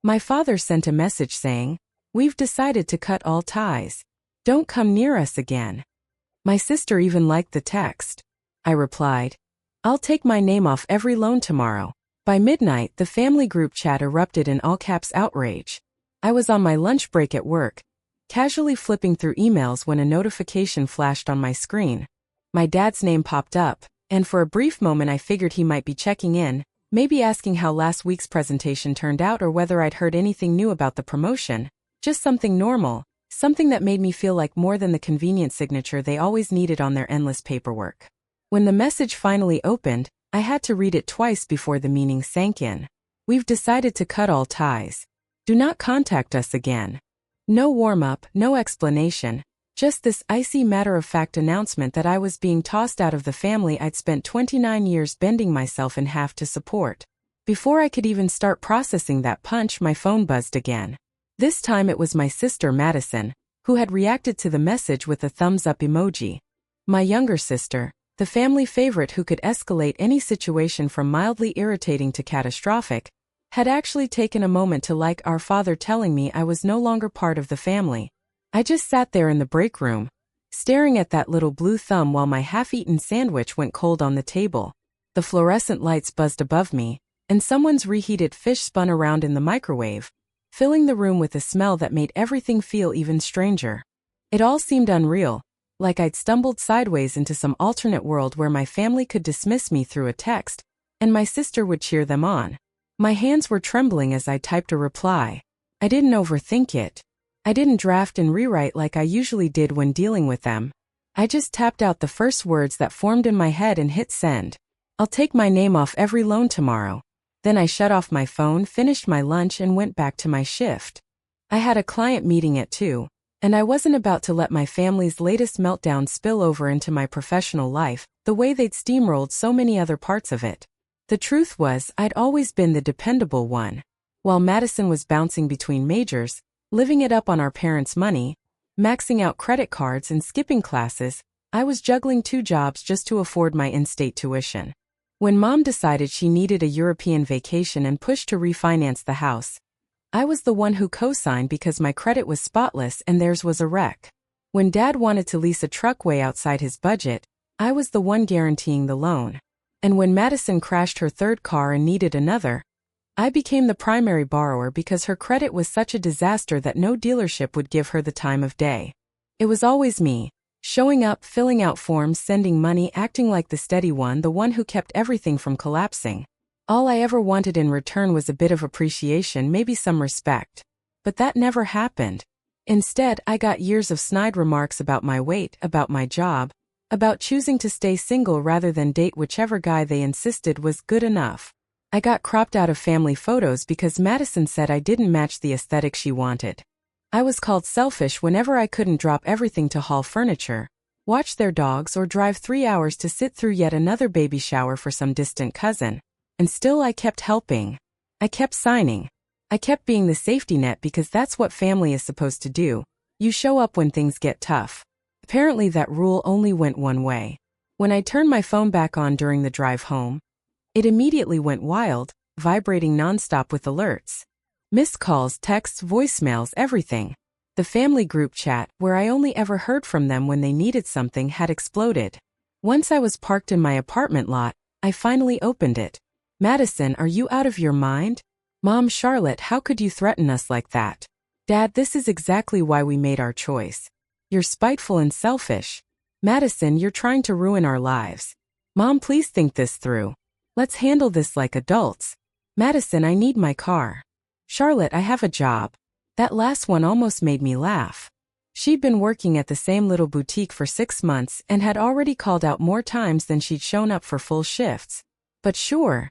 My father sent a message saying, "We've decided to cut all ties. Don't come near us again." My sister even liked the text. I replied, "I'll take my name off every loan tomorrow." By midnight, the family group chat erupted in all-caps outrage. I was on my lunch break at work, casually flipping through emails when a notification flashed on my screen. My dad's name popped up, and for a brief moment I figured he might be checking in, maybe asking how last week's presentation turned out or whether I'd heard anything new about the promotion. Just something normal, something that made me feel like more than the convenient signature they always needed on their endless paperwork. When the message finally opened, I had to read it twice before the meaning sank in. "We've decided to cut all ties. Do not contact us again." No warm-up, no explanation, just this icy matter-of-fact announcement that I was being tossed out of the family I'd spent 29 years bending myself in half to support. Before I could even start processing that punch, my phone buzzed again. This time it was my sister Madison, who had reacted to the message with a thumbs-up emoji. My younger sister, the family favorite who could escalate any situation from mildly irritating to catastrophic, had actually taken a moment to like our father telling me I was no longer part of the family. I just sat there in the break room, staring at that little blue thumb while my half-eaten sandwich went cold on the table. The fluorescent lights buzzed above me, and someone's reheated fish spun around in the microwave, filling the room with a smell that made everything feel even stranger. It all seemed unreal, like I'd stumbled sideways into some alternate world where my family could dismiss me through a text, and my sister would cheer them on. My hands were trembling as I typed a reply. I didn't overthink it. I didn't draft and rewrite like I usually did when dealing with them. I just tapped out the first words that formed in my head and hit send. "I'll take my name off every loan tomorrow." Then I shut off my phone, finished my lunch, and went back to my shift. I had a client meeting at 2, and I wasn't about to let my family's latest meltdown spill over into my professional life, the way they'd steamrolled so many other parts of it. The truth was, I'd always been the dependable one. While Madison was bouncing between majors, living it up on our parents' money, maxing out credit cards and skipping classes, I was juggling 2 jobs just to afford my in-state tuition. When Mom decided she needed a European vacation and pushed to refinance the house, I was the one who co-signed because my credit was spotless and theirs was a wreck. When Dad wanted to lease a truck way outside his budget, I was the one guaranteeing the loan. And when Madison crashed her 3rd car and needed another, I became the primary borrower because her credit was such a disaster that no dealership would give her the time of day. It was always me, showing up, filling out forms, sending money, acting like the steady one, the one who kept everything from collapsing. All I ever wanted in return was a bit of appreciation, maybe some respect. But that never happened. Instead, I got years of snide remarks about my weight, about my job, about choosing to stay single rather than date whichever guy they insisted was good enough. I got cropped out of family photos because Madison said I didn't match the aesthetic she wanted. I was called selfish whenever I couldn't drop everything to haul furniture, watch their dogs, or drive 3 hours to sit through yet another baby shower for some distant cousin. And still I kept helping. I kept signing. I kept being the safety net because that's what family is supposed to do. You show up when things get tough. Apparently that rule only went one way. When I turned my phone back on during the drive home, it immediately went wild, vibrating nonstop with alerts. Missed calls, texts, voicemails, everything. The family group chat, where I only ever heard from them when they needed something, had exploded. Once I was parked in my apartment lot, I finally opened it. "Madison, are you out of your mind?" "Mom, Charlotte, how could you threaten us like that?" "Dad, this is exactly why we made our choice. You're spiteful and selfish." "Madison, you're trying to ruin our lives." "Mom, please think this through. Let's handle this like adults." "Madison, I need my car." "Charlotte, I have a job." That last one almost made me laugh. She'd been working at the same little boutique for 6 months and had already called out more times than she'd shown up for full shifts. But sure,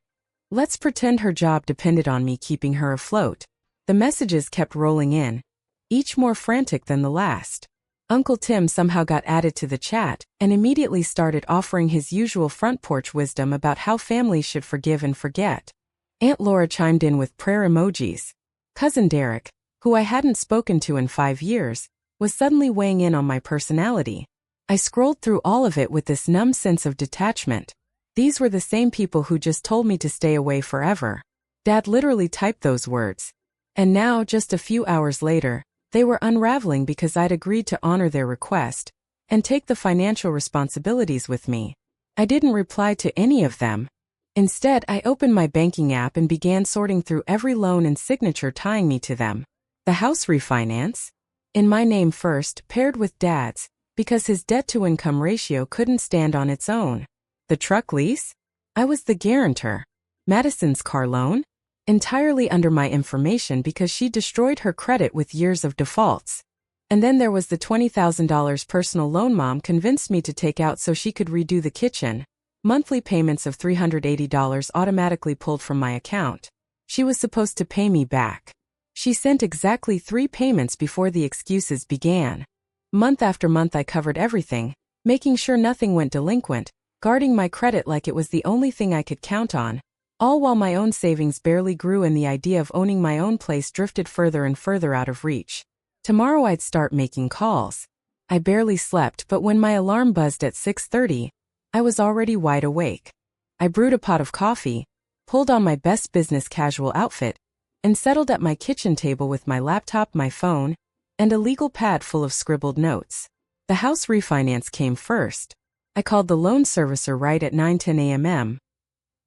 let's pretend her job depended on me keeping her afloat. The messages kept rolling in, each more frantic than the last. Uncle Tim somehow got added to the chat and immediately started offering his usual front porch wisdom about how families should forgive and forget. Aunt Laura chimed in with prayer emojis. Cousin Derek, who I hadn't spoken to in 5 years, was suddenly weighing in on my personality. I scrolled through all of it with this numb sense of detachment. These were the same people who just told me to stay away forever. Dad literally typed those words. And now, just a few hours later, they were unraveling because I'd agreed to honor their request and take the financial responsibilities with me. I didn't reply to any of them. Instead, I opened my banking app and began sorting through every loan and signature tying me to them. The house refinance? In my name first, paired with Dad's, because his debt-to-income ratio couldn't stand on its own. The truck lease? I was the guarantor. Madison's car loan? Entirely under my information because she destroyed her credit with years of defaults. And then there was the $20,000 personal loan Mom convinced me to take out so she could redo the kitchen. Monthly payments of $380 automatically pulled from my account. She was supposed to pay me back. She sent exactly 3 payments before the excuses began. Month after month I covered everything, making sure nothing went delinquent, guarding my credit like it was the only thing I could count on, all while my own savings barely grew and the idea of owning my own place drifted further and further out of reach. Tomorrow I'd start making calls. I barely slept, but when my alarm buzzed at 6:30, I was already wide awake. I brewed a pot of coffee, pulled on my best business casual outfit, and settled at my kitchen table with my laptop, my phone, and a legal pad full of scribbled notes. The house refinance came first. I called the loan servicer right at 9:10 a.m.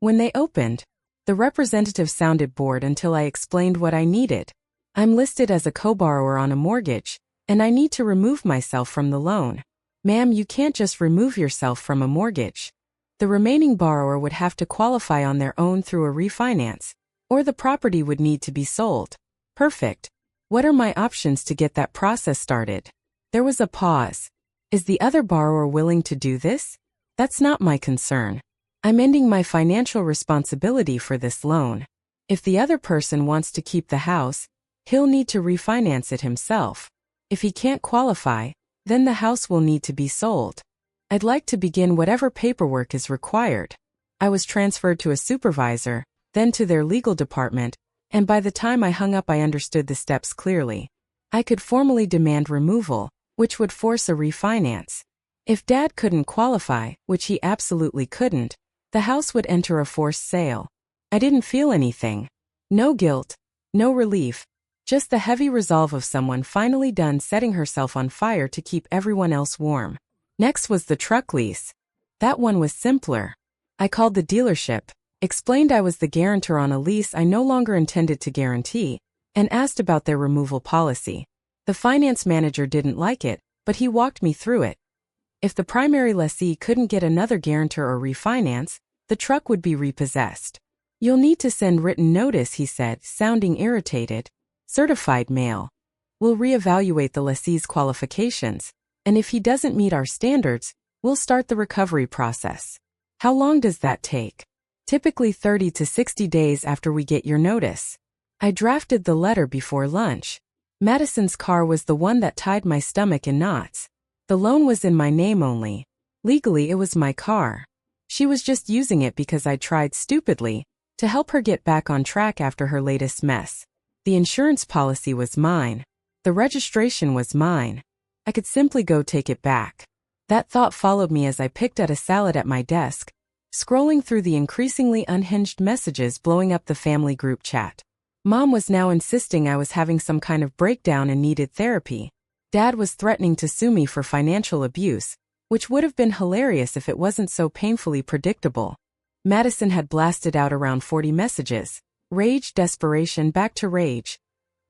When they opened, the representative sounded bored until I explained what I needed. I'm listed as a co-borrower on a mortgage, and I need to remove myself from the loan. Ma'am, you can't just remove yourself from a mortgage. The remaining borrower would have to qualify on their own through a refinance, or the property would need to be sold. Perfect. What are my options to get that process started? There was a pause. Is the other borrower willing to do this? That's not my concern. I'm ending my financial responsibility for this loan. If the other person wants to keep the house, he'll need to refinance it himself. If he can't qualify, then the house will need to be sold. I'd like to begin whatever paperwork is required. I was transferred to a supervisor, then to their legal department, and by the time I hung up I understood the steps clearly. I could formally demand removal, which would force a refinance. If Dad couldn't qualify, which he absolutely couldn't, the house would enter a forced sale. I didn't feel anything. No guilt, no relief, just the heavy resolve of someone finally done setting herself on fire to keep everyone else warm. Next was the truck lease. That one was simpler. I called the dealership, explained I was the guarantor on a lease I no longer intended to guarantee, and asked about their removal policy. The finance manager didn't like it, but he walked me through it. If the primary lessee couldn't get another guarantor or refinance, the truck would be repossessed. You'll need to send written notice, he said, sounding irritated. Certified mail. We'll reevaluate the lessee's qualifications, and if he doesn't meet our standards, we'll start the recovery process. How long does that take? Typically 30 to 60 days after we get your notice. I drafted the letter before lunch. Madison's car was the one that tied my stomach in knots. The loan was in my name only. Legally, it was my car. She was just using it because I tried stupidly to help her get back on track after her latest mess. The insurance policy was mine. The registration was mine. I could simply go take it back. That thought followed me as I picked at a salad at my desk, scrolling through the increasingly unhinged messages blowing up the family group chat. Mom was now insisting I was having some kind of breakdown and needed therapy. Dad was threatening to sue me for financial abuse, which would have been hilarious if it wasn't so painfully predictable. Madison had blasted out around 40 messages. Rage, desperation, back to rage.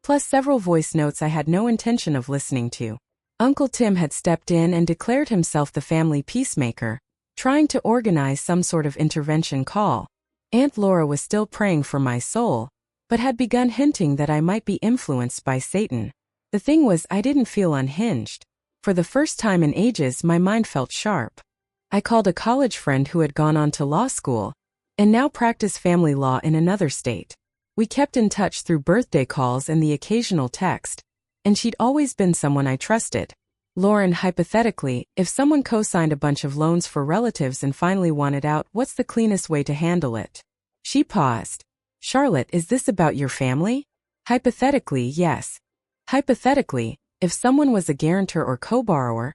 Plus several voice notes I had no intention of listening to. Uncle Tim had stepped in and declared himself the family peacemaker, trying to organize some sort of intervention call. Aunt Laura was still praying for my soul, but had begun hinting that I might be influenced by Satan. The thing was, I didn't feel unhinged. For the first time in ages, my mind felt sharp. I called a college friend who had gone on to law school, and now practiced family law in another state. We kept in touch through birthday calls and the occasional text, and she'd always been someone I trusted. Lauren, hypothetically, if someone co-signed a bunch of loans for relatives and finally wanted out, what's the cleanest way to handle it? She paused. Charlotte, is this about your family? Hypothetically, yes. Hypothetically, if someone was a guarantor or co-borrower,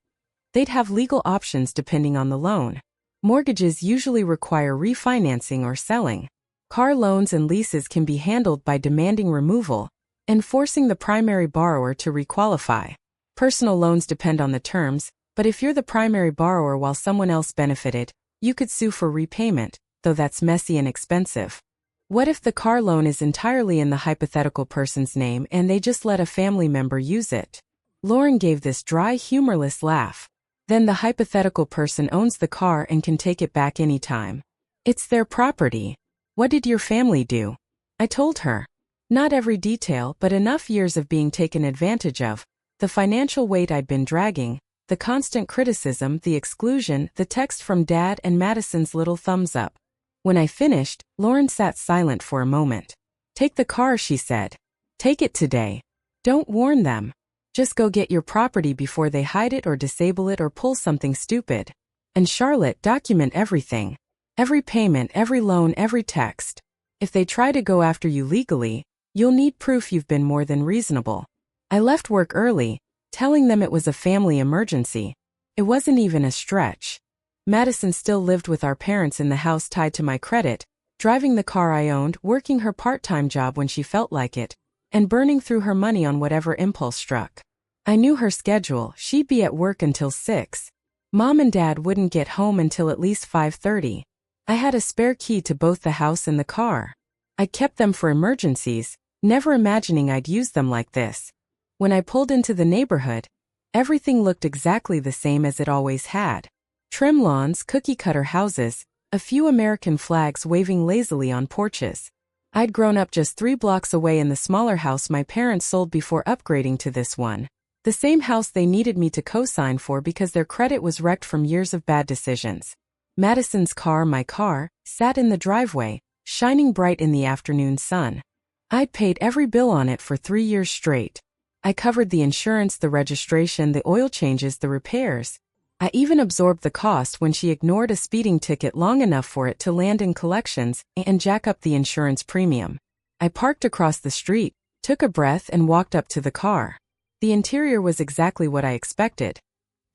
they'd have legal options depending on the loan. Mortgages usually require refinancing or selling. Car loans and leases can be handled by demanding removal, and forcing the primary borrower to requalify. Personal loans depend on the terms, but if you're the primary borrower while someone else benefited, you could sue for repayment, though that's messy and expensive. What if the car loan is entirely in the hypothetical person's name and they just let a family member use it? Lauren gave this dry, humorless laugh. Then the hypothetical person owns the car and can take it back anytime. It's their property. What did your family do? I told her. Not every detail, but enough years of being taken advantage of, the financial weight I'd been dragging, the constant criticism, the exclusion, the text from Dad and Madison's little thumbs up. When I finished, Lauren sat silent for a moment. Take the car, she said. Take it today. Don't warn them. Just go get your property before they hide it or disable it or pull something stupid. And Charlotte, document everything. Every payment, every loan, every text. If they try to go after you legally, you'll need proof you've been more than reasonable. I left work early, telling them it was a family emergency. It wasn't even a stretch. Madison still lived with our parents in the house tied to my credit, driving the car I owned, working her part-time job when she felt like it, and burning through her money on whatever impulse struck. I knew her schedule. She'd be at work until 6. Mom and Dad wouldn't get home until at least 5:30. I had a spare key to both the house and the car. I kept them for emergencies, never imagining I'd use them like this. When I pulled into the neighborhood, everything looked exactly the same as it always had. Trim lawns, cookie-cutter houses, a few American flags waving lazily on porches. I'd grown up just 3 blocks away in the smaller house my parents sold before upgrading to this one. The same house they needed me to co-sign for because their credit was wrecked from years of bad decisions. Madison's car, my car, sat in the driveway, shining bright in the afternoon sun. I'd paid every bill on it for 3 years straight. I covered the insurance, the registration, the oil changes, the repairs. I even absorbed the cost when she ignored a speeding ticket long enough for it to land in collections and jack up the insurance premium. I parked across the street, took a breath and walked up to the car. The interior was exactly what I expected.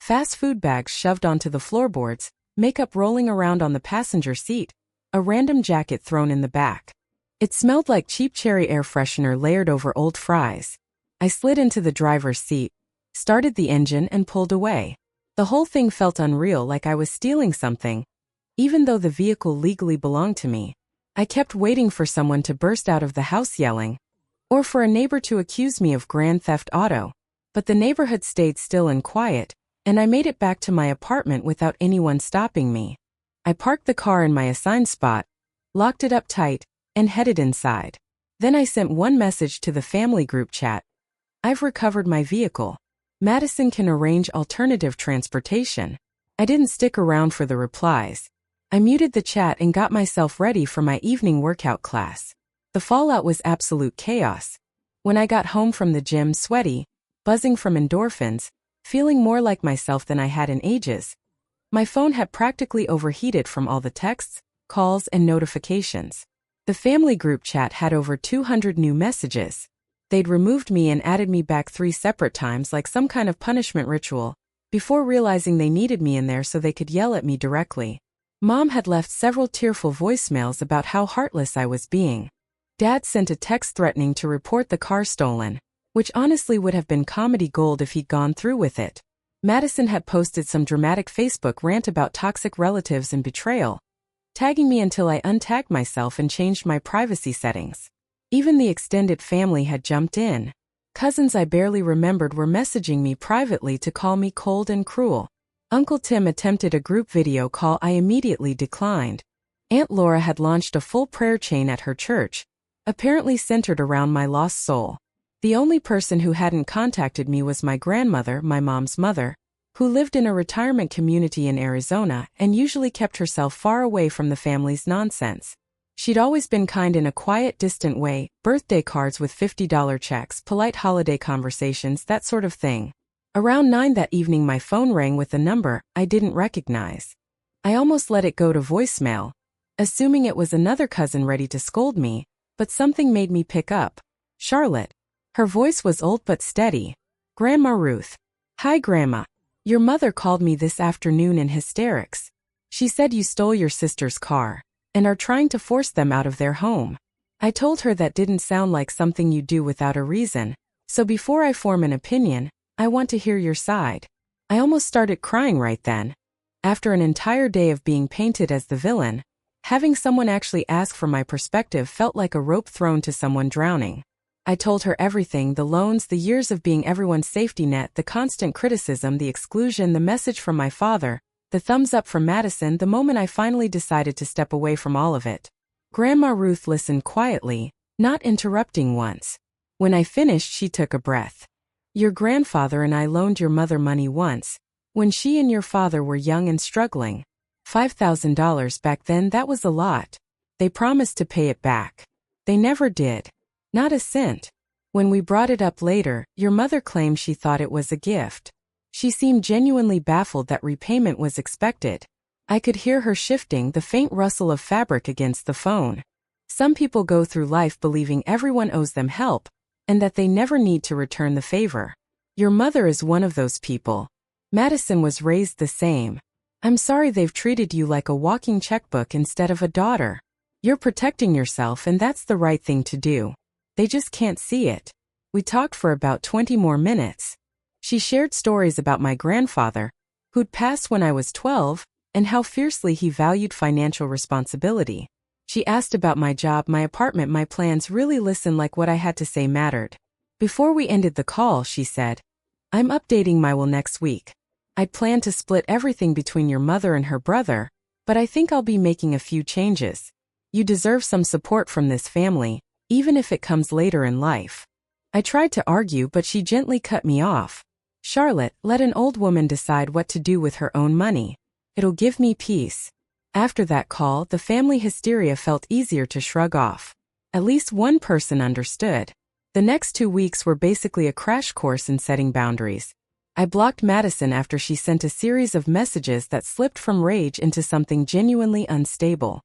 Fast food bags shoved onto the floorboards, makeup rolling around on the passenger seat, a random jacket thrown in the back. It smelled like cheap cherry air freshener layered over old fries. I slid into the driver's seat, started the engine and pulled away. The whole thing felt unreal, like I was stealing something. Even though the vehicle legally belonged to me, I kept waiting for someone to burst out of the house yelling, or for a neighbor to accuse me of grand theft auto. But the neighborhood stayed still and quiet, and I made it back to my apartment without anyone stopping me. I parked the car in my assigned spot, locked it up tight, and headed inside. Then I sent one message to the family group chat. I've recovered my vehicle. Madison can arrange alternative transportation. I didn't stick around for the replies. I muted the chat and got myself ready for my evening workout class. The fallout was absolute chaos. When I got home from the gym, sweaty, buzzing from endorphins, feeling more like myself than I had in ages, my phone had practically overheated from all the texts, calls, and notifications. The family group chat had over 200 new messages. They'd removed me and added me back 3 separate times like some kind of punishment ritual, before realizing they needed me in there so they could yell at me directly. Mom had left several tearful voicemails about how heartless I was being. Dad sent a text threatening to report the car stolen, which honestly would have been comedy gold if he'd gone through with it. Madison had posted some dramatic Facebook rant about toxic relatives and betrayal, tagging me until I untagged myself and changed my privacy settings. Even the extended family had jumped in. Cousins I barely remembered were messaging me privately to call me cold and cruel. Uncle Tim attempted a group video call I immediately declined. Aunt Laura had launched a full prayer chain at her church, apparently centered around my lost soul. The only person who hadn't contacted me was my grandmother, my mom's mother, who lived in a retirement community in Arizona and usually kept herself far away from the family's nonsense. She'd always been kind in a quiet, distant way, birthday cards with $50 checks, polite holiday conversations, that sort of thing. Around 9 that evening my phone rang with a number I didn't recognize. I almost let it go to voicemail, assuming it was another cousin ready to scold me, but something made me pick up. Charlotte. Her voice was old but steady. Grandma Ruth. Hi Grandma. Your mother called me this afternoon in hysterics. She said you stole your sister's car and are trying to force them out of their home. I told her that didn't sound like something you do without a reason, so before I form an opinion, I want to hear your side. I almost started crying right then. After an entire day of being painted as the villain, having someone actually ask for my perspective felt like a rope thrown to someone drowning. I told her everything: the loans, the years of being everyone's safety net, the constant criticism, the exclusion, the message from my father, the thumbs up from Madison, the moment I finally decided to step away from all of it. Grandma Ruth listened quietly, not interrupting once. When I finished, she took a breath. Your grandfather and I loaned your mother money once, when she and your father were young and struggling. $5,000 back then, that was a lot. They promised to pay it back. They never did. Not a cent. When we brought it up later, your mother claimed she thought it was a gift. She seemed genuinely baffled that repayment was expected. I could hear her shifting, the faint rustle of fabric against the phone. Some people go through life believing everyone owes them help, and that they never need to return the favor. Your mother is one of those people. Madison was raised the same. I'm sorry they've treated you like a walking checkbook instead of a daughter. You're protecting yourself, and that's the right thing to do. They just can't see it. We talked for about 20 more minutes. She shared stories about my grandfather, who'd passed when I was 12, and how fiercely he valued financial responsibility. She asked about my job, my apartment, my plans. Really listened like what I had to say mattered. Before we ended the call, she said, I'm updating my will next week. I'd planned to split everything between your mother and her brother, but I think I'll be making a few changes. You deserve some support from this family, even if it comes later in life. I tried to argue, but she gently cut me off. Charlotte, let an old woman decide what to do with her own money. It'll give me peace. After that call, the family hysteria felt easier to shrug off. At least one person understood. The next 2 weeks were basically a crash course in setting boundaries. I blocked Madison after she sent a series of messages that slipped from rage into something genuinely unstable.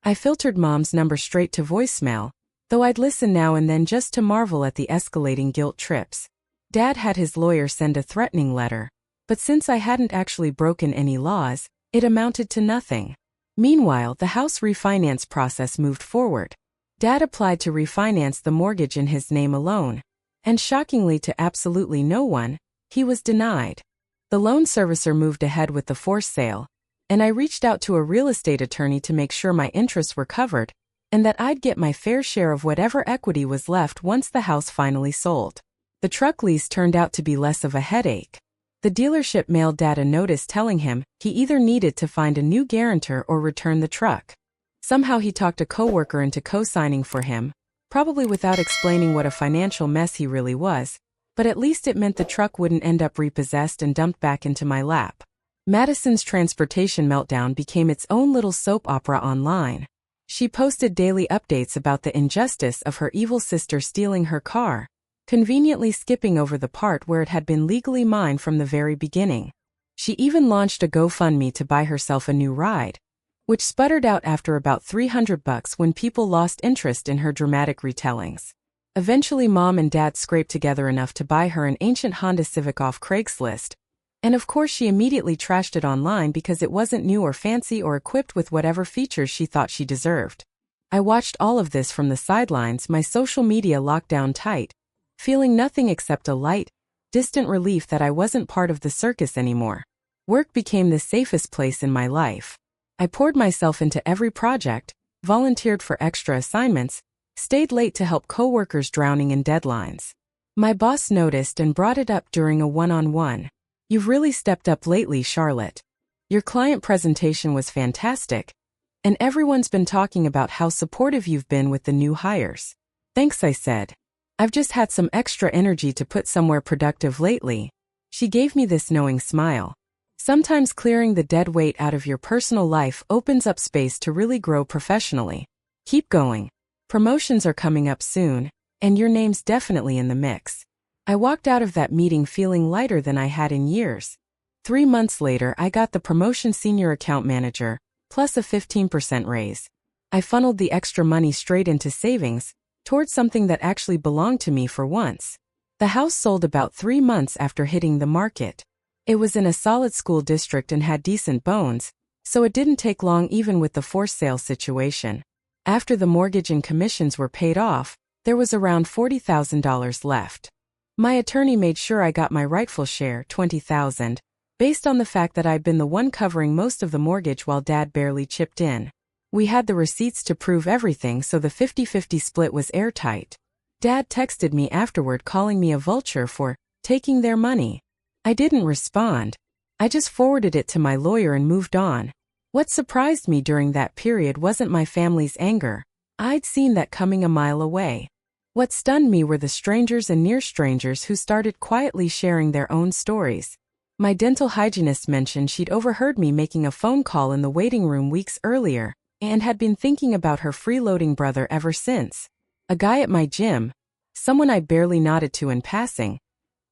I filtered Mom's number straight to voicemail, though I'd listen now and then just to marvel at the escalating guilt trips. Dad had his lawyer send a threatening letter, but since I hadn't actually broken any laws, it amounted to nothing. Meanwhile, the house refinance process moved forward. Dad applied to refinance the mortgage in his name alone, and shockingly to absolutely no one, he was denied. The loan servicer moved ahead with the forced sale, and I reached out to a real estate attorney to make sure my interests were covered, and that I'd get my fair share of whatever equity was left once the house finally sold. The truck lease turned out to be less of a headache. The dealership mailed Dad a notice telling him he either needed to find a new guarantor or return the truck. Somehow he talked a coworker into co-signing for him, probably without explaining what a financial mess he really was, but at least it meant the truck wouldn't end up repossessed and dumped back into my lap. Madison's transportation meltdown became its own little soap opera online. She posted daily updates about the injustice of her evil sister stealing her car, conveniently skipping over the part where it had been legally mine from the very beginning. She even launched a GoFundMe to buy herself a new ride, which sputtered out after about $300 when people lost interest in her dramatic retellings. Eventually Mom and Dad scraped together enough to buy her an ancient Honda Civic off Craigslist, and of course she immediately trashed it online because it wasn't new or fancy or equipped with whatever features she thought she deserved. I watched all of this from the sidelines, my social media locked down tight, feeling nothing except a light, distant relief that I wasn't part of the circus anymore. Work became the safest place in my life. I poured myself into every project, volunteered for extra assignments, stayed late to help coworkers drowning in deadlines. My boss noticed and brought it up during a one-on-one. You've really stepped up lately, Charlotte. Your client presentation was fantastic, and everyone's been talking about how supportive you've been with the new hires. Thanks, I said. I've just had some extra energy to put somewhere productive lately. She gave me this knowing smile. Sometimes clearing the dead weight out of your personal life opens up space to really grow professionally. Keep going. Promotions are coming up soon, and your name's definitely in the mix. I walked out of that meeting feeling lighter than I had in years. 3 months later, I got the promotion senior account manager, plus a 15% raise. I funneled the extra money straight into savings, towards something that actually belonged to me for once. The house sold about 3 months after hitting the market. It was in a solid school district and had decent bones, so it didn't take long even with the forced sale situation. After the mortgage and commissions were paid off, there was around $40,000 left. My attorney made sure I got my rightful share, $20,000, based on the fact that I'd been the one covering most of the mortgage while Dad barely chipped in. We had the receipts to prove everything, so the 50-50 split was airtight. Dad texted me afterward calling me a vulture for taking their money. I didn't respond. I just forwarded it to my lawyer and moved on. What surprised me during that period wasn't my family's anger. I'd seen that coming a mile away. What stunned me were the strangers and near strangers who started quietly sharing their own stories. My dental hygienist mentioned she'd overheard me making a phone call in the waiting room weeks earlier, and had been thinking about her freeloading brother ever since. A guy at my gym, someone I barely nodded to in passing,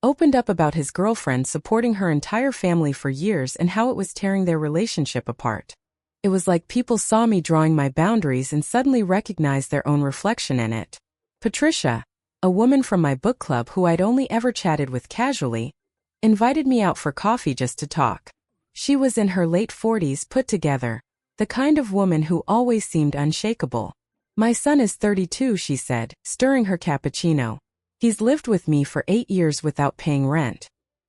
opened up about his girlfriend supporting her entire family for years and how it was tearing their relationship apart. It was like people saw me drawing my boundaries and suddenly recognized their own reflection in it. Patricia, a woman from my book club who I'd only ever chatted with casually, invited me out for coffee just to talk. She was in her late 40s, put together, the kind of woman who always seemed unshakable. My son is 32, she said, stirring her cappuccino. He's lived with me for 8 years without paying rent.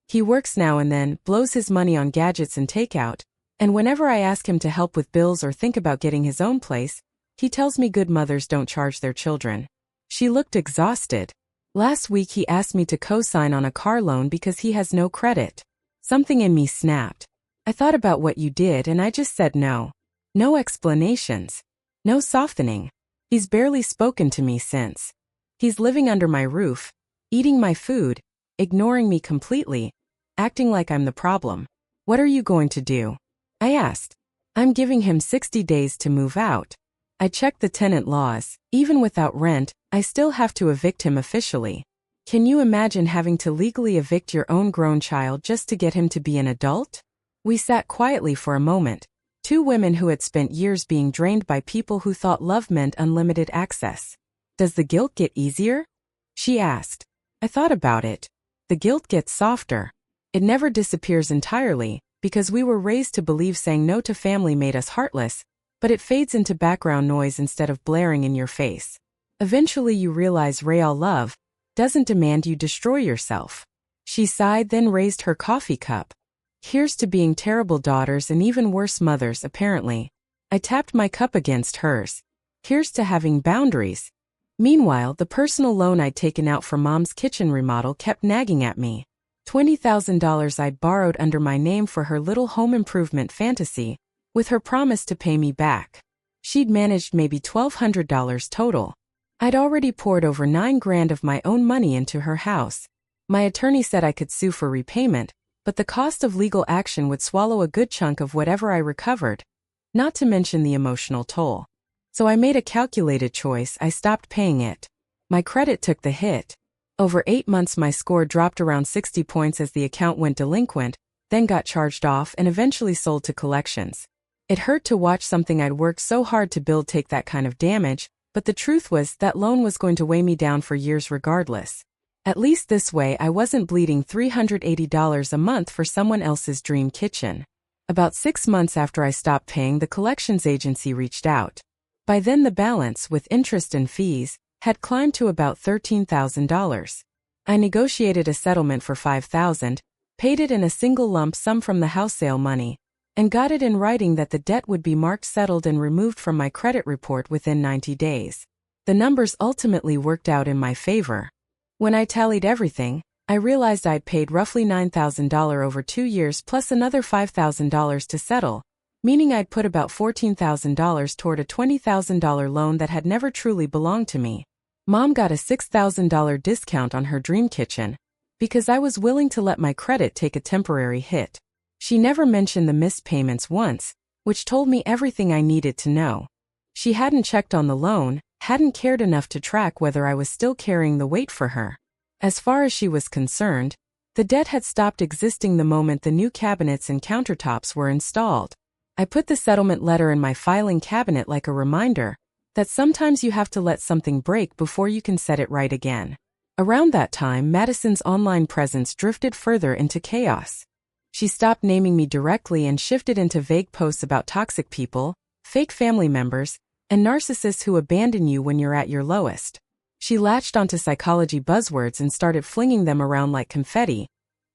He works now and then, blows his money on gadgets and takeout, and whenever I ask him to help with bills or think about getting his own place, he tells me good mothers don't charge their children. She looked exhausted. Last week he asked me to co-sign on a car loan because he has no credit. Something in me snapped. I thought about what you did and I just said no. No explanations. No softening. He's barely spoken to me since. He's living under my roof, eating my food, ignoring me completely, acting like I'm the problem. What are you going to do? I asked. I'm giving him 60 days to move out. I checked the tenant laws. Even without rent, I still have to evict him officially. Can you imagine having to legally evict your own grown child just to get him to be an adult? We sat quietly for a moment, two women who had spent years being drained by people who thought love meant unlimited access. Does the guilt get easier? She asked. I thought about it. The guilt gets softer. It never disappears entirely, because we were raised to believe saying no to family made us heartless, but it fades into background noise instead of blaring in your face. Eventually you realize real love doesn't demand you destroy yourself. She sighed, then raised her coffee cup. Here's to being terrible daughters and even worse mothers, apparently. I tapped my cup against hers. Here's to having boundaries. Meanwhile, the personal loan I'd taken out for Mom's kitchen remodel kept nagging at me. $20,000 I'd borrowed under my name for her little home improvement fantasy, with her promise to pay me back. She'd managed maybe $1,200 total. I'd already poured over $9,000 of my own money into her house. My attorney said I could sue for repayment, but the cost of legal action would swallow a good chunk of whatever I recovered, not to mention the emotional toll. So I made a calculated choice. I stopped paying it. My credit took the hit. Over 8 months my score dropped around 60 points as the account went delinquent, then got charged off and eventually sold to collections. It hurt to watch something I'd worked so hard to build take that kind of damage, but the truth was that loan was going to weigh me down for years regardless. At least this way I wasn't bleeding $380 a month for someone else's dream kitchen. About 6 months after I stopped paying, the collections agency reached out. By then the balance, with interest and fees, had climbed to about $13,000. I negotiated a settlement for $5,000, paid it in a single lump sum from the house sale money, and got it in writing that the debt would be marked settled and removed from my credit report within 90 days. The numbers ultimately worked out in my favor. When I tallied everything, I realized I'd paid roughly $9,000 over 2 years plus another $5,000 to settle, meaning I'd put about $14,000 toward a $20,000 loan that had never truly belonged to me. Mom got a $6,000 discount on her dream kitchen, because I was willing to let my credit take a temporary hit. She never mentioned the missed payments once, which told me everything I needed to know. She hadn't checked on the loan, hadn't cared enough to track whether I was still carrying the weight for her. As far as she was concerned, the debt had stopped existing the moment the new cabinets and countertops were installed. I put the settlement letter in my filing cabinet like a reminder that sometimes you have to let something break before you can set it right again. Around that time, Madison's online presence drifted further into chaos. She stopped naming me directly and shifted into vague posts about toxic people, fake family members, and narcissists who abandon you when you're at your lowest. She latched onto psychology buzzwords and started flinging them around like confetti,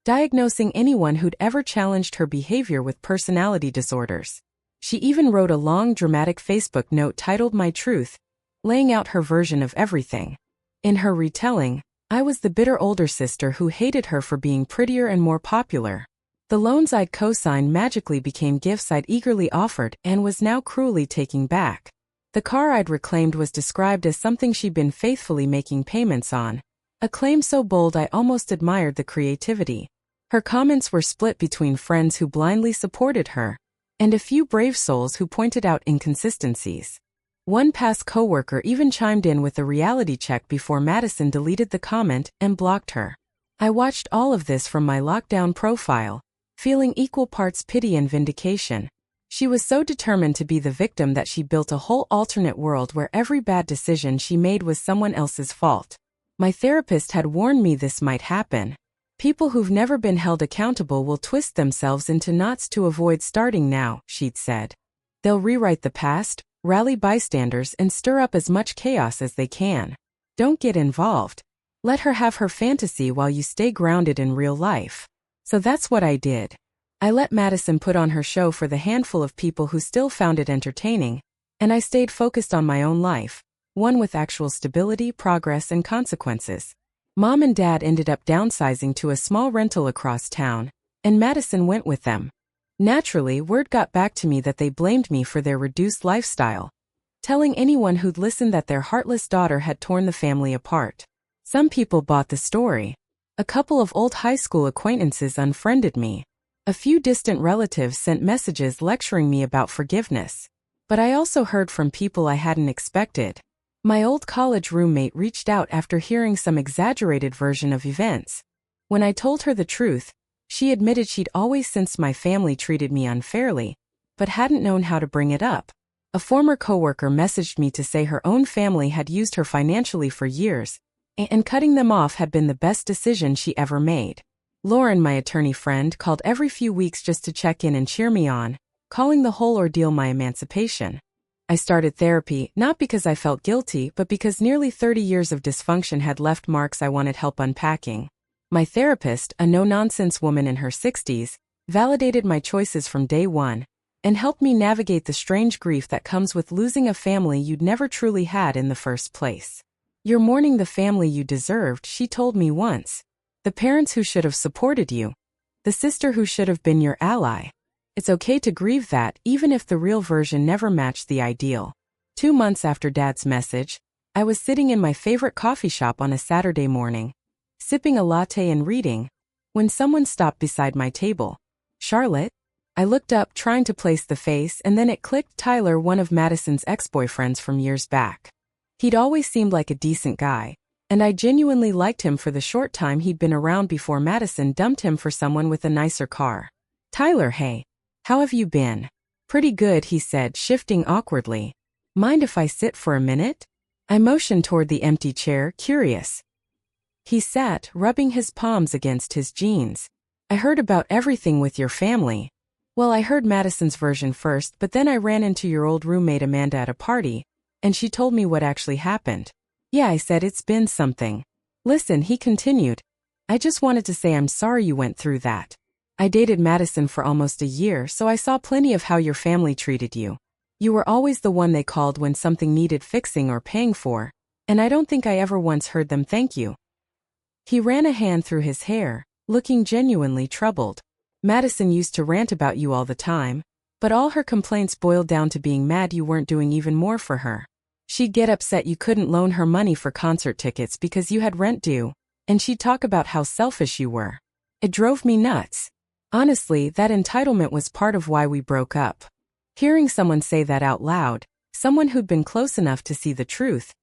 diagnosing anyone who'd ever challenged her behavior with personality disorders. She even wrote a long, dramatic Facebook note titled My Truth, laying out her version of everything. In her retelling, I was the bitter older sister who hated her for being prettier and more popular. The loans I'd co-signed magically became gifts I'd eagerly offered and was now cruelly taking back. The car I'd reclaimed was described as something she'd been faithfully making payments on, a claim so bold I almost admired the creativity. Her comments were split between friends who blindly supported her, and a few brave souls who pointed out inconsistencies. One past coworker even chimed in with a reality check before Madison deleted the comment and blocked her. I watched all of this from my lockdown profile, feeling equal parts pity and vindication. She was so determined to be the victim that she built a whole alternate world where every bad decision she made was someone else's fault. My therapist had warned me this might happen. People who've never been held accountable will twist themselves into knots to avoid starting now, she'd said. They'll rewrite the past, rally bystanders, and stir up as much chaos as they can. Don't get involved. Let her have her fantasy while you stay grounded in real life. So that's what I did. I let Madison put on her show for the handful of people who still found it entertaining, and I stayed focused on my own life, one with actual stability, progress, and consequences. Mom and Dad ended up downsizing to a small rental across town, and Madison went with them. Naturally, word got back to me that they blamed me for their reduced lifestyle, telling anyone who'd listened that their heartless daughter had torn the family apart. Some people bought the story. A couple of old high school acquaintances unfriended me. A few distant relatives sent messages lecturing me about forgiveness. But I also heard from people I hadn't expected. My old college roommate reached out after hearing some exaggerated version of events. When I told her the truth, she admitted she'd always sensed my family treated me unfairly, but hadn't known how to bring it up. A former coworker messaged me to say her own family had used her financially for years, and cutting them off had been the best decision she ever made. Lauren, my attorney friend, called every few weeks just to check in and cheer me on, calling the whole ordeal my emancipation. I started therapy, not because I felt guilty, but because nearly 30 years of dysfunction had left marks I wanted help unpacking. My therapist, a no-nonsense woman in her 60s, validated my choices from day one, and helped me navigate the strange grief that comes with losing a family you'd never truly had in the first place. You're mourning the family you deserved, she told me once. The parents who should have supported you. The sister who should have been your ally. It's okay to grieve that, even if the real version never matched the ideal. 2 months after Dad's message, I was sitting in my favorite coffee shop on a Saturday morning, sipping a latte and reading, when someone stopped beside my table. Charlotte? I looked up, trying to place the face, and then it clicked. Tyler, one of Madison's ex-boyfriends from years back. He'd always seemed like a decent guy, and I genuinely liked him for the short time he'd been around before Madison dumped him for someone with a nicer car. Tyler, hey. How have you been? Pretty good, he said, shifting awkwardly. Mind if I sit for a minute? I motioned toward the empty chair, curious. He sat, rubbing his palms against his jeans. I heard about everything with your family. Well, I heard Madison's version first, but then I ran into your old roommate Amanda at a party, and she told me what actually happened. Yeah, I said, it's been something. Listen, he continued. I just wanted to say I'm sorry you went through that. I dated Madison for almost a year, so I saw plenty of how your family treated you. You were always the one they called when something needed fixing or paying for, and I don't think I ever once heard them thank you. He ran a hand through his hair, looking genuinely troubled. Madison used to rant about you all the time, but all her complaints boiled down to being mad you weren't doing even more for her. She'd get upset you couldn't loan her money for concert tickets because you had rent due, and she'd talk about how selfish you were. It drove me nuts. Honestly, that entitlement was part of why we broke up. Hearing someone say that out loud, someone who'd been close enough to see the truth,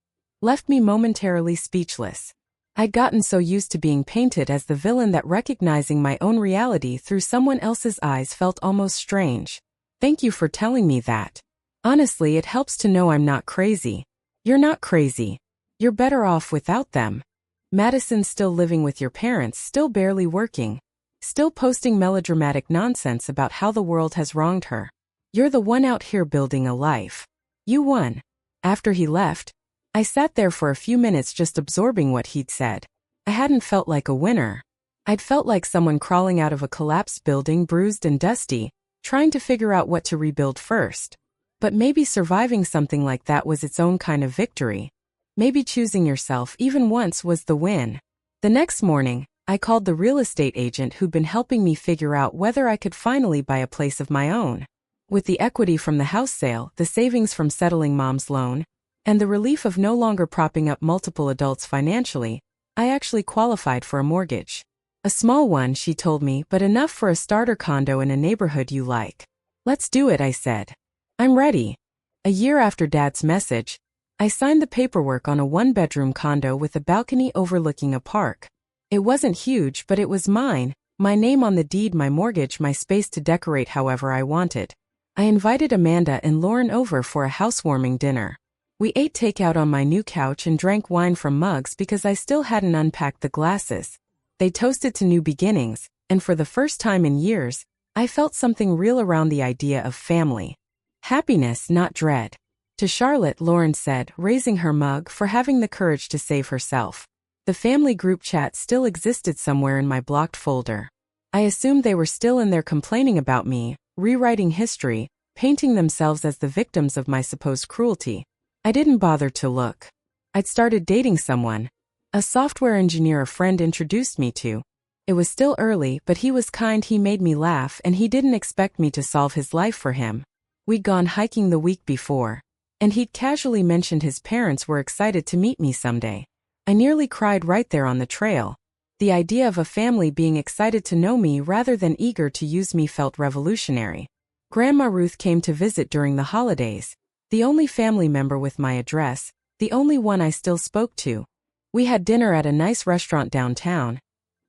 left me momentarily speechless. I'd gotten so used to being painted as the villain that recognizing my own reality through someone else's eyes felt almost strange. Thank you for telling me that. Honestly, it helps to know I'm not crazy. You're not crazy. You're better off without them. Madison's still living with your parents, still barely working. Still posting melodramatic nonsense about how the world has wronged her. You're the one out here building a life. You won. After he left, I sat there for a few minutes just absorbing what he'd said. I hadn't felt like a winner. I'd felt like someone crawling out of a collapsed building, bruised and dusty, trying to figure out what to rebuild first. But maybe surviving something like that was its own kind of victory. Maybe choosing yourself even once was the win. The next morning, I called the real estate agent who'd been helping me figure out whether I could finally buy a place of my own. With the equity from the house sale, the savings from settling Mom's loan, and the relief of no longer propping up multiple adults financially, I actually qualified for a mortgage. A small one, she told me, but enough for a starter condo in a neighborhood you like. Let's do it, I said. I'm ready. A year after Dad's message, I signed the paperwork on a one-bedroom condo with a balcony overlooking a park. It wasn't huge, but it was mine, my name on the deed, my mortgage, my space to decorate however I wanted. I invited Amanda and Lauren over for a housewarming dinner. We ate takeout on my new couch and drank wine from mugs because I still hadn't unpacked the glasses. They toasted to new beginnings, and for the first time in years, I felt something real around the idea of family. Happiness, not dread. To Charlotte, Lauren said, raising her mug, for having the courage to save herself. The family group chat still existed somewhere in my blocked folder. I assumed they were still in there complaining about me, rewriting history, painting themselves as the victims of my supposed cruelty. I didn't bother to look. I'd started dating someone. A software engineer a friend introduced me to. It was still early, but he was kind, he made me laugh, and he didn't expect me to solve his life for him. We'd gone hiking the week before, and he'd casually mentioned his parents were excited to meet me someday. I nearly cried right there on the trail. The idea of a family being excited to know me rather than eager to use me felt revolutionary. Grandma Ruth came to visit during the holidays, the only family member with my address, the only one I still spoke to. We had dinner at a nice restaurant downtown,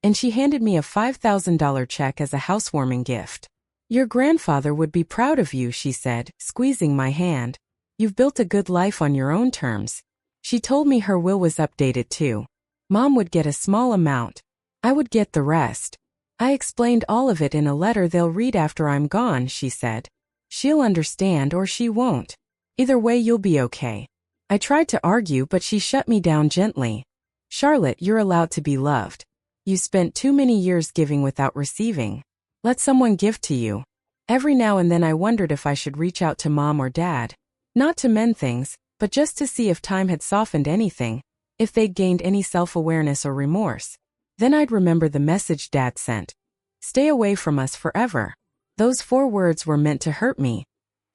and she handed me a $5,000 check as a housewarming gift. Your grandfather would be proud of you, she said, squeezing my hand. You've built a good life on your own terms. She told me her will was updated too. Mom would get a small amount. I would get the rest. I explained all of it in a letter they'll read after I'm gone, she said. She'll understand or she won't. Either way, you'll be okay. I tried to argue, but she shut me down gently. Charlotte, you're allowed to be loved. You spent too many years giving without receiving. Let someone give to you. Every now and then I wondered if I should reach out to Mom or Dad. Not to mend things, but just to see if time had softened anything, if they'd gained any self-awareness or remorse. Then I'd remember the message Dad sent. Stay away from us forever. Those 4 words were meant to hurt me,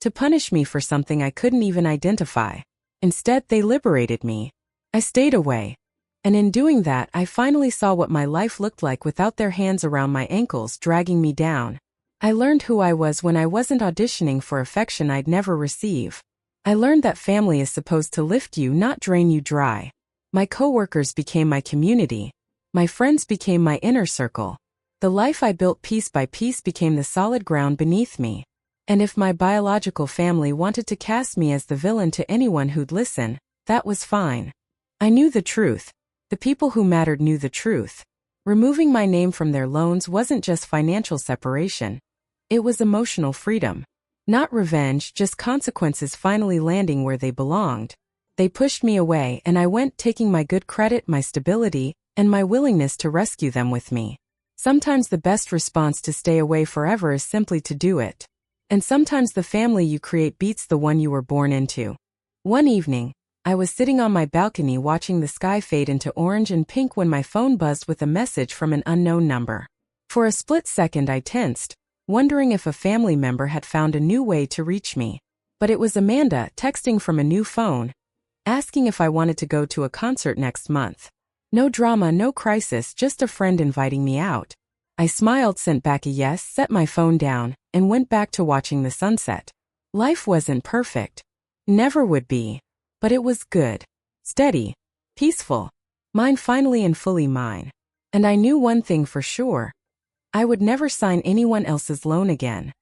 to punish me for something I couldn't even identify. Instead, they liberated me. I stayed away. And in doing that, I finally saw what my life looked like without their hands around my ankles dragging me down. I learned who I was when I wasn't auditioning for affection I'd never receive. I learned that family is supposed to lift you, not drain you dry. My coworkers became my community. My friends became my inner circle. The life I built piece by piece became the solid ground beneath me. And if my biological family wanted to cast me as the villain to anyone who'd listen, that was fine. I knew the truth. The people who mattered knew the truth. Removing my name from their loans wasn't just financial separation. It was emotional freedom. Not revenge, just consequences finally landing where they belonged. They pushed me away and I went, taking my good credit, my stability, and my willingness to rescue them with me. Sometimes the best response to stay away forever is simply to do it. And sometimes the family you create beats the one you were born into. One evening, I was sitting on my balcony watching the sky fade into orange and pink when my phone buzzed with a message from an unknown number. For a split second I tensed, wondering if a family member had found a new way to reach me. But it was Amanda texting from a new phone, asking if I wanted to go to a concert next month. No drama, no crisis, just a friend inviting me out. I smiled, sent back a yes, set my phone down, and went back to watching the sunset. Life wasn't perfect. Never would be. But it was good, steady, peaceful, mine, finally and fully mine. And I knew one thing for sure. I would never sign anyone else's loan again.